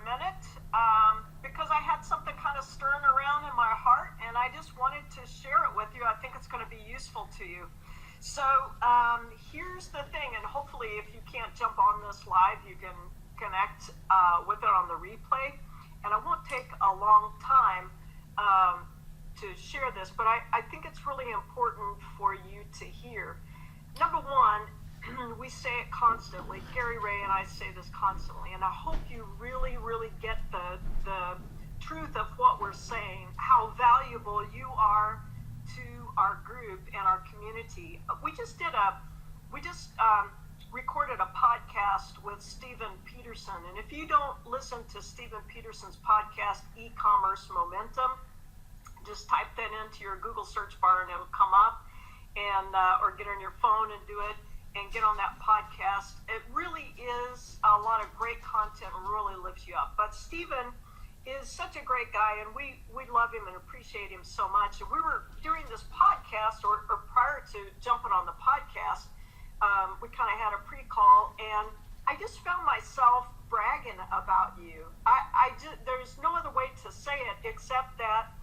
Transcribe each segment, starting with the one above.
minute because I had something kind of stirring around in my heart, and I just wanted to share it with you. I think it's going to be useful to you. So here's the thing, and hopefully if you can't jump on this live, you can connect with it on the replay. And I won't take a long time to share this, but I think it's really important for you to hear. Number one, we say it constantly. Gary Ray and I say this constantly, and I hope you really, really get the truth of what we're saying, how valuable you are to our group and our community. We just recorded a podcast with Stephen Peterson, and if you don't listen to Stephen Peterson's podcast, E-Commerce Momentum, just type that into your Google search bar and it'll come up, and or get on your phone and do it, and get on that podcast. It really is a lot of great content and really lifts you up. But Stephen is such a great guy, and we love him and appreciate him so much. And we were, during this podcast, or prior to jumping on the podcast, we kind of had a pre-call, and I just found myself bragging about you. I just, there's no other way to say it except that,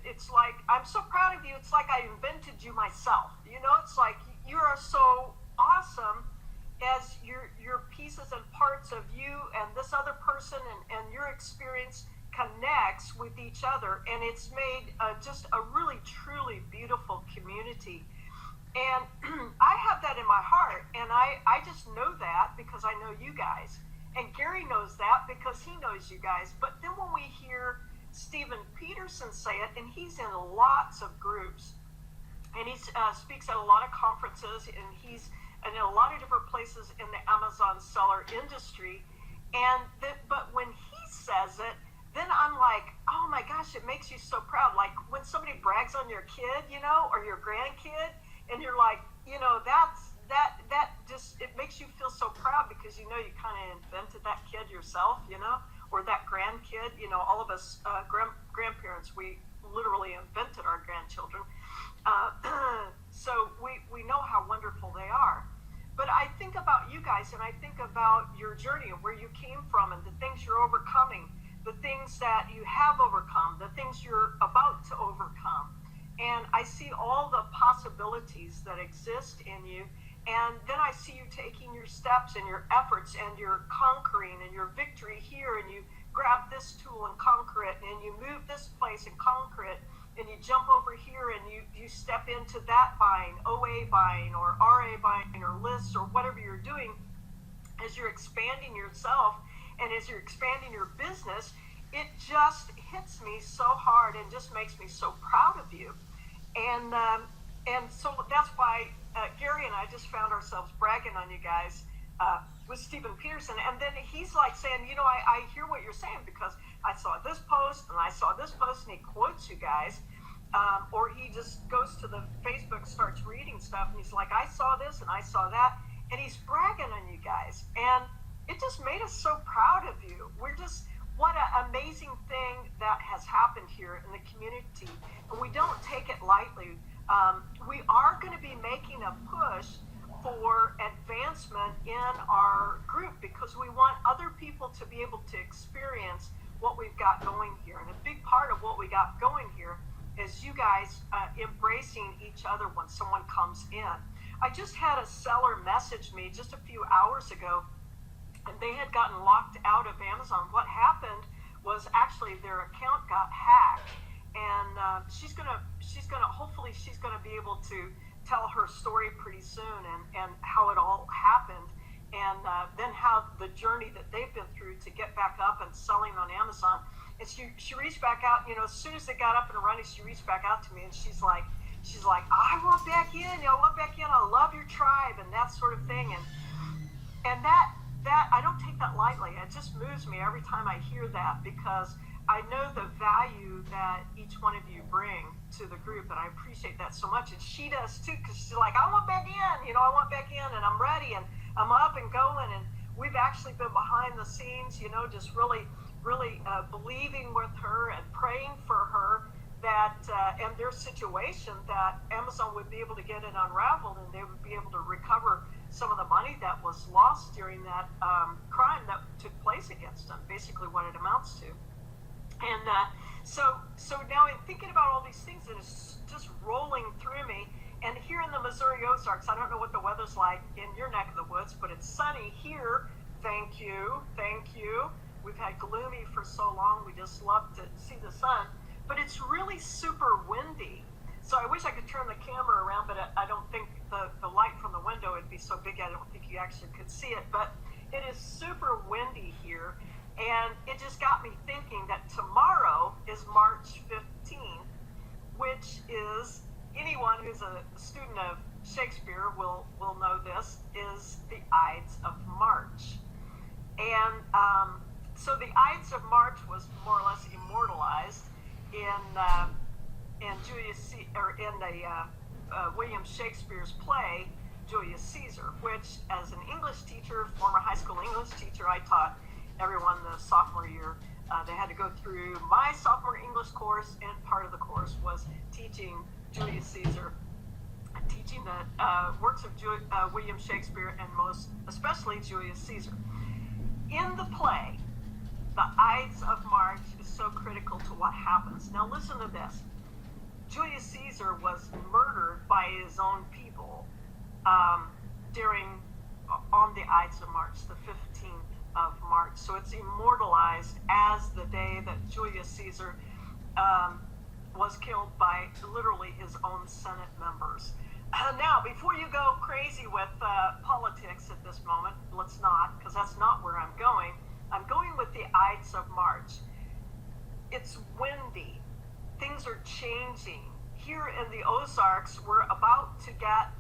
it's like, I'm so proud of you. It's like I invented you myself. It's like you are so awesome as your pieces and parts of you and this other person and your experience connects with each other. And it's made just a really, truly beautiful community. And I have that in my heart. And I just know that because I know you guys. And Gary knows that because he knows you guys. But then when we hear Stephen Peterson say it, and he's in lots of groups, and he speaks at a lot of conferences, and he's in a lot of different places in the Amazon seller industry, but when he says it, then I'm like, oh my gosh, it makes you so proud. Like when somebody brags on your kid, or your grandkid, and you're like, that just, it makes you feel so proud because you kind of invented that kid yourself, or that grandkid. All of us grandparents, we literally invented our grandchildren. So we know how wonderful they are. But I think about you guys, and I think about your journey and where you came from and the things you're overcoming, the things that you have overcome, the things you're about to overcome. And I see all the possibilities that exist in you. And then I see you taking your steps and your efforts and your conquering and your victory here, and you grab this tool and conquer it, and you move this place and conquer it, and you jump over here and you step into that buying, OA buying or RA buying or lists or whatever you're doing. As you're expanding yourself and as you're expanding your business, it just hits me so hard and just makes me so proud of you. And so that's why Gary and I just found ourselves bragging on you guys with Stephen Peterson. And then he's like saying, I hear what you're saying because I saw this post and I saw this post, and he quotes you guys. Or he just goes to the Facebook, starts reading stuff, and he's like, I saw this and I saw that. And he's bragging on you guys. And it just made us so proud of you. What an amazing thing that has happened here in the community. And we don't take it lightly. We are going to be making a push for advancement in our group because we want other people to be able to experience what we've got going here. And a big part of what we got going here is you guys embracing each other when someone comes in. I just had a seller message me just a few hours ago, and they had gotten locked out of Amazon. What happened was actually their account got hacked, and hopefully she's gonna be able to tell her story pretty soon and how it all happened, and then how the journey that they've been through to get back up and selling on Amazon. And she reached back out, as soon as they got up and running, she reached back out to me, and she's like, I want back in, I love your tribe and that sort of thing. And that I don't take that lightly. It just moves me every time I hear that because I know the value that each one of you bring to the group, and I appreciate that so much. And she does too, because she's like, I want back in, I want back in, and I'm ready, and I'm up and going. And we've actually been behind the scenes, just really believing with her and praying for her that and their situation, that Amazon would be able to get it unraveled and they would be able to recover some of the money that was lost during that crime that took place against them, basically what it amounts to. And so now in thinking about all these things, that is just rolling through me. And here in the Missouri Ozarks, I don't know what the weather's like in your neck of the woods, but it's sunny here. Thank you. We've had gloomy for so long. We just love to see the sun. But it's really super windy. So I wish I could turn the camera around, but I don't think the light from the window would be so big. I don't think you actually could see it. But it is super windy here. And it just got me thinking that tomorrow is March 15th, which is, anyone who's a student of Shakespeare will know this, is the Ides of March. And so the Ides of March was more or less immortalized in Julius or in the William Shakespeare's play Julius Caesar, which, as an English teacher, former high school English teacher, I taught everyone the sophomore year. They had to go through my sophomore English course, and part of the course was teaching Julius Caesar, teaching the works of William Shakespeare, and most especially Julius Caesar. In the play, the Ides of March is so critical to what happens. Now listen to this. Julius Caesar was murdered by his own people on the Ides of March, the 15th of March. So it's immortalized as the day that Julius Caesar was killed by literally his own Senate members. Now, before you go crazy with politics at this moment, let's not, because that's not where I'm going. I'm going with the Ides of March. It's windy. Things are changing. Here in the Ozarks, we're about to get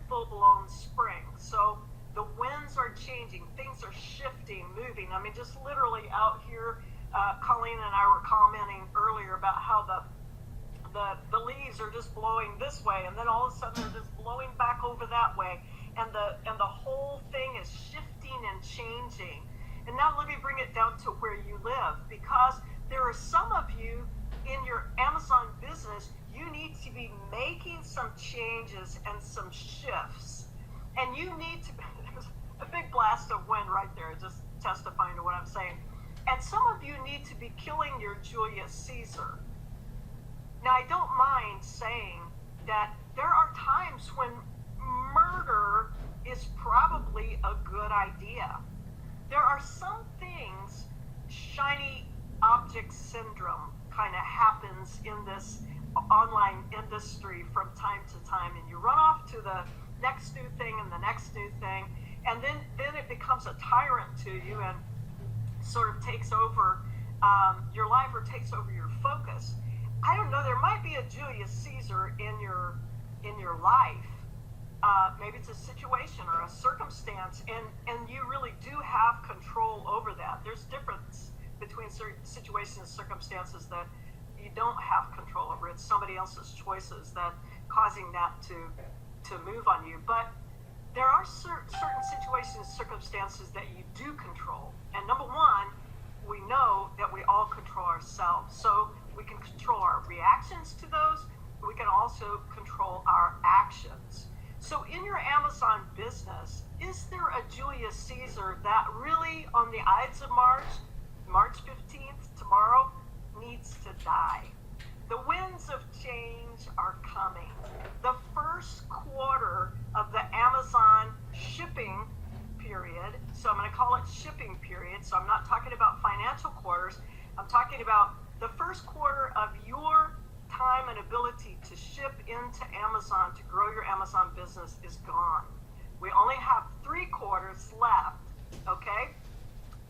full-blown spring. So the winds are changing. Things are shifting, moving. I mean, just literally out here, Colleen and I were commenting earlier about how the leaves are just blowing this way, and then all of a sudden they're just blowing back over that way, and the whole thing is shifting and changing. And now let me bring it down to where you live, because there are some of you in your Amazon business, you need to be making some changes and some shifts, and you need to. There's a big blast of wind right there, just testifying to what I'm saying. And some of you need to be killing your Julius Caesar. Now, I don't mind saying that there are times when murder is probably a good idea. There are some things, shiny object syndrome kind of happens in this online industry from time to time, and you run off to the next new thing and the next new thing, and then it becomes a tyrant to you and sort of takes over your life or takes over your focus. I don't know, there might be a Julius Caesar in your life. Maybe it's a situation or a circumstance, and you really do have control over that. There's difference between certain situations and circumstances that you don't have control over. It's somebody else's choices that causing that to move on you. But there are certain situations and circumstances that you do control. And number one, we know that we all control ourselves. So we can control our reactions to those. We can also control our actions. So in your Amazon business, is there a Julius Caesar that really, on the Ides of March, March 15th, tomorrow, needs to die? The winds of change are coming. The first quarter of the Amazon shipping period, so I'm going to call it shipping period, so I'm not talking about financial quarters, I'm talking about the first quarter of your time and ability to ship into Amazon to grow your Amazon business is gone. We only have 3 quarters left, okay?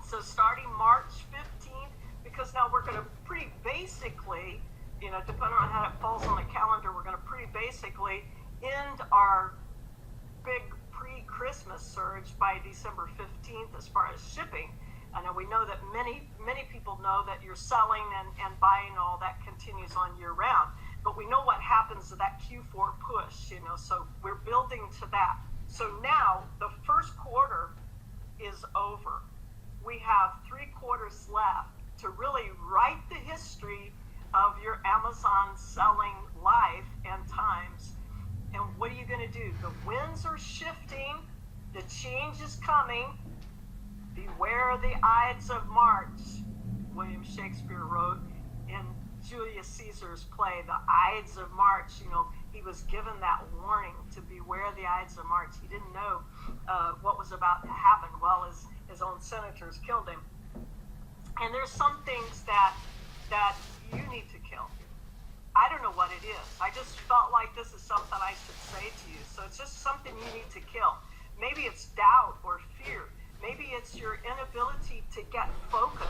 So starting March 15th, because now we're going to pretty basically, depending on how it falls on the calendar, we're going to pretty basically end our big pre-Christmas surge by December 15th as far as shipping. I know we know that many people know that you're selling and buying, all that continues on year round. But we know what happens to that Q4 push, so we're building to that. So now the first quarter is over. We have 3 quarters left to really write the history of your Amazon selling life and times. And what are you going to do? The winds are shifting. The change is coming. Beware the Ides of March, William Shakespeare wrote in Julius Caesar's play, The Ides of March. He was given that warning to beware the Ides of March. He didn't know what was about to happen. Well, his own senators killed him. And there's some things that you need to kill. I don't know what it is. I just felt like this is something I should say to you. So it's just something you need to kill. Maybe it's doubt or fear. Maybe it's your inability to get focused.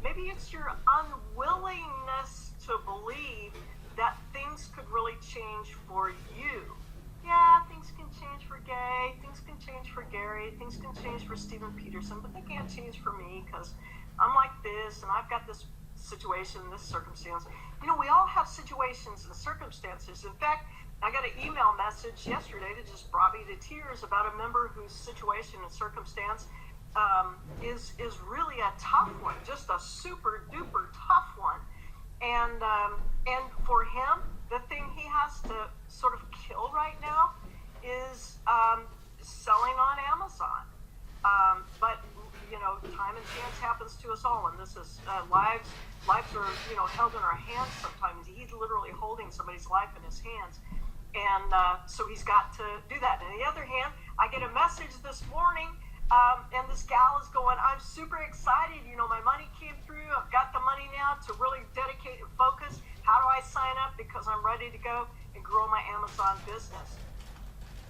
Maybe it's your unwillingness to believe that things could really change for you. Yeah, things can change for Gay, things can change for Gary, things can change for Stephen Peterson, but they can't change for me because I'm like this and I've got this situation, this circumstance. We all have situations and circumstances. In fact, I got an email message yesterday that just brought me to tears about a member whose situation and circumstance is really a tough one, just a super duper tough one. And for him, the thing he has to sort of kill right now is selling on Amazon. But time and chance happens to us all, and this is lives are held in our hands sometimes. He's literally holding somebody's life in his hands, and so he's got to do that. And on the other hand, I get a message this morning, and this gal is going, I'm super excited. My money came through. I've got the money now to really dedicate and focus. How do I sign up? Because I'm ready to go and grow my Amazon business.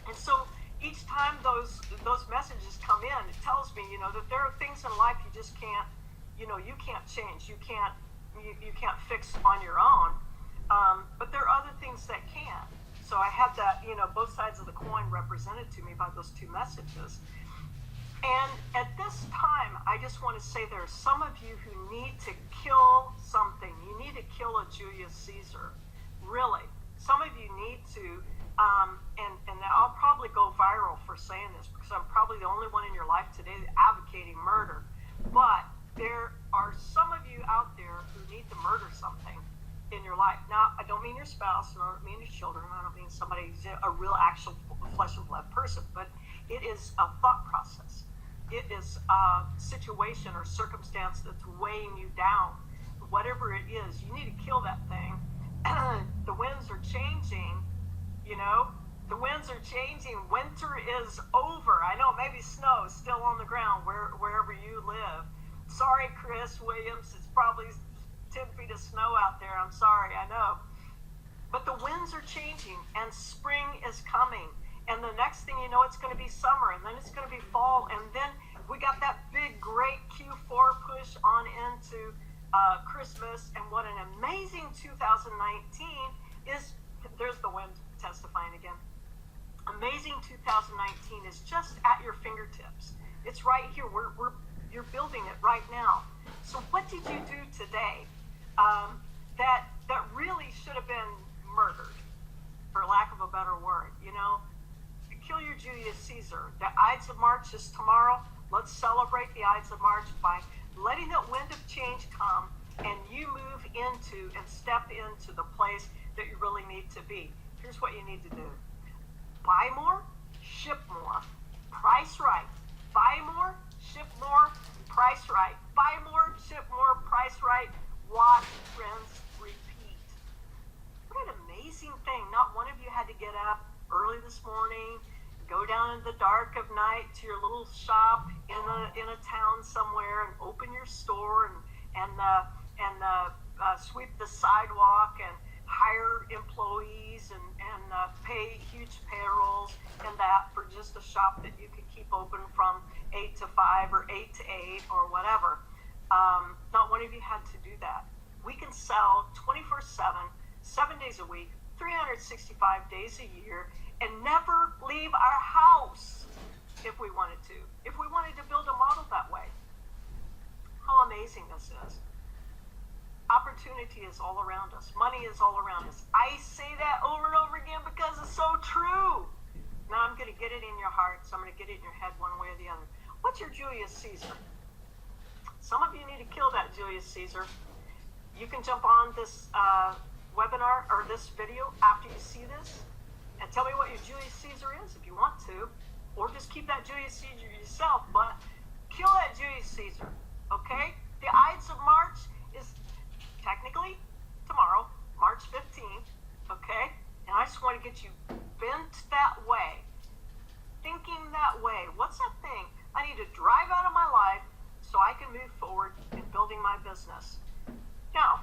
And so each time those messages come in, it tells me, that there are things in life you just can't, you can't change. You can't fix on your own. But there are other things that can. So I had that, both sides of the coin represented to me by those two messages. And at this time, I just want to say there are some of you who need to kill something. You need to kill a Julius Caesar. Really. Some of you need to, and I'll probably go viral for saying this because I'm probably the only one in your life today advocating murder. But there are some of you out there who need to murder something in your life. Now, I don't mean your spouse, and I don't mean your children, I don't mean somebody, a real actual flesh and blood person, but it is a thought process. It is a situation or circumstance that's weighing you down. Whatever it is, you need to kill that thing. The winds are changing, the winds are changing. Winter is over. I know maybe snow is still on the ground wherever you live. Sorry, Chris Williams, it's probably 10 feet of snow out there. I'm sorry, I know. But the winds are changing and spring is coming. And the next thing you know, it's going to be summer, and then it's going to be fall, and then we got that big, great Q4 push on into Christmas. And what an amazing 2019 is. There's the wind testifying again. Amazing 2019 is just at your fingertips. It's right here. You're building it right now. So what did you do today that really should have been murdered, for lack of a better word? Kill your Julius Caesar. The Ides of March is tomorrow. Let's celebrate the Ides of March by letting that wind of change come and you move into and step into the place that you really need to be. Here's what you need to do. Buy more, ship more, price right. Buy more, ship more, price right. Buy more, ship more, price right. Watch, friends, repeat. What an amazing thing. Not one of you had to get up early this morning, go down in the dark of night to your little shop in a town somewhere and open your store and sweep the sidewalk and hire employees and pay huge payrolls and that for just a shop that you can keep open from 8 to 5 or 8 to 8 or whatever. Not one of you had to do that. We can sell 24/7, 7 days a week, 365 days a year, and never leave our house if we wanted to. If we wanted to build a model that way. How amazing this is. Opportunity is all around us. Money is all around us. I say that over and over again because it's so true. Now I'm going to get it in your hearts. I'm going to get it in your head one way or the other. What's your Julius Caesar? Some of you need to kill that Julius Caesar. You can jump on this webinar or this video after you see this and tell me what your Julius Caesar is if you want to. or just keep that Julius Caesar yourself, but kill that Julius Caesar, okay? The Ides of March is technically tomorrow, March 15th, okay? And I just want to get you bent that way, thinking that way. What's that thing I need to drive out of my life so I can move forward in building my business? Now,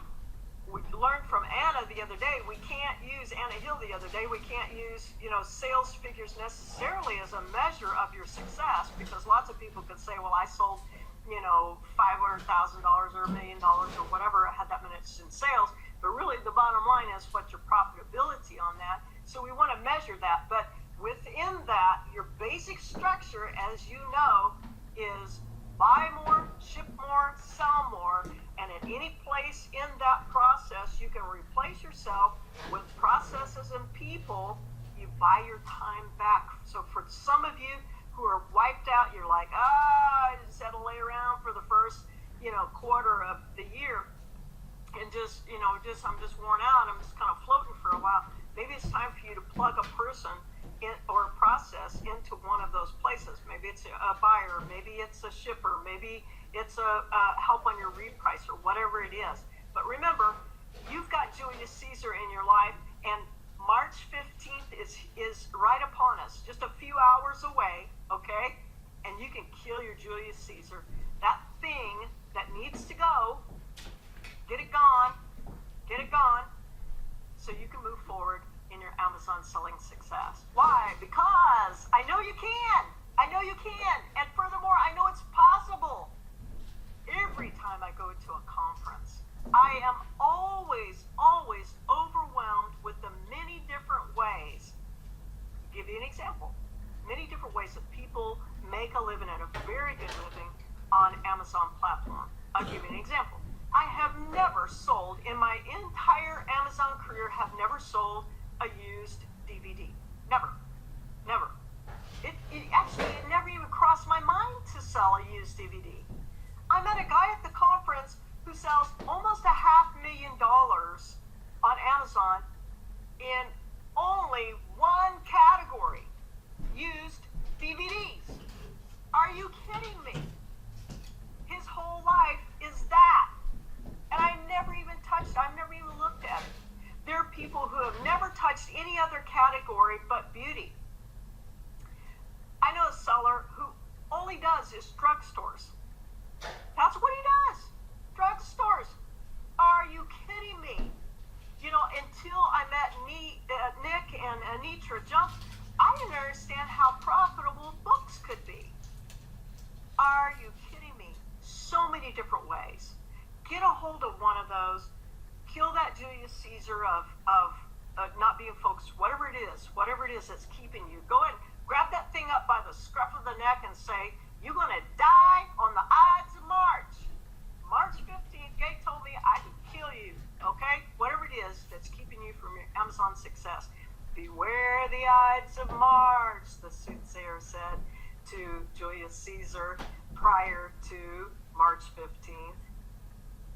we learned from Anna the other day, we can't use Anna Hill the other day, we can't use, sales figures necessarily as a measure of your success, because lots of people could say, well, I sold, $500,000 or $1 million or whatever, I had that much in sales, but really the bottom line is what's your profitability on that. So we want to measure that, but within that, your basic structure, as you know, is buy more, ship more, sell more, and at any place in that process, you can replace yourself with processes and people. You buy your time back. So for some of you who are wiped out, you're like, I just had to lay around for the first, quarter of the year, and I'm just worn out. I'm just kind of floating for a while. Maybe it's time for you to plug a person or a process into one of those places. Maybe it's a buyer, maybe it's a shipper, maybe it's a help on your reprice or whatever it is. But remember, you've got Julius Caesar in your life, and March 15th is right upon us, just a few hours away, okay? And you can kill your Julius Caesar. That thing that needs to go, get it gone, so you can move forward in your Amazon selling success. Why? Because I know you can. And furthermore, I know it's possible. Every time I go to a conference, I am always overwhelmed with the many different ways. I'll give you an example. Many different ways that people make a living and a very good living on Amazon platform. I'll give you an example. I have never sold, in my entire Amazon career, have never sold a used DVD. Never. It actually never even crossed my mind to sell a used DVD. I met a guy at the conference who sells almost $500,000 on Amazon in only one category, used DVDs. Are you kidding me? His whole life is that. And I've never even looked at it. There are people who have never touched any other category but beauty. I know a seller who only does is drugstores. That's what he does. Drugstores. Are you kidding me? Until I met Nick and Anitra Jump, I didn't understand how profitable books could be. Are you kidding me? So many different ways. Get a hold of one of those. Kill that Julius Caesar of not being focused, whatever it is that's keeping you. Go ahead, grab that thing up by the scruff of the neck and say, you're going to die on the Ides of March. March 15th, Gay told me I could kill you, okay? Whatever it is that's keeping you from your Amazon success. Beware the Ides of March, the soothsayer said to Julius Caesar prior to March 15th.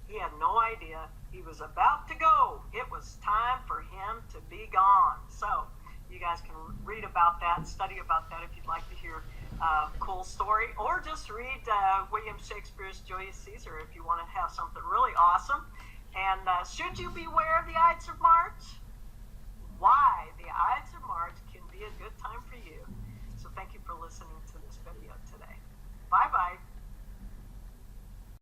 He had no idea. He was about to go. It was time for him to be gone. So you guys can read about that, study about that if you'd like to hear a cool story, or just read William Shakespeare's Julius Caesar if you want to have something really awesome. And should you beware of the Ides of March? Why?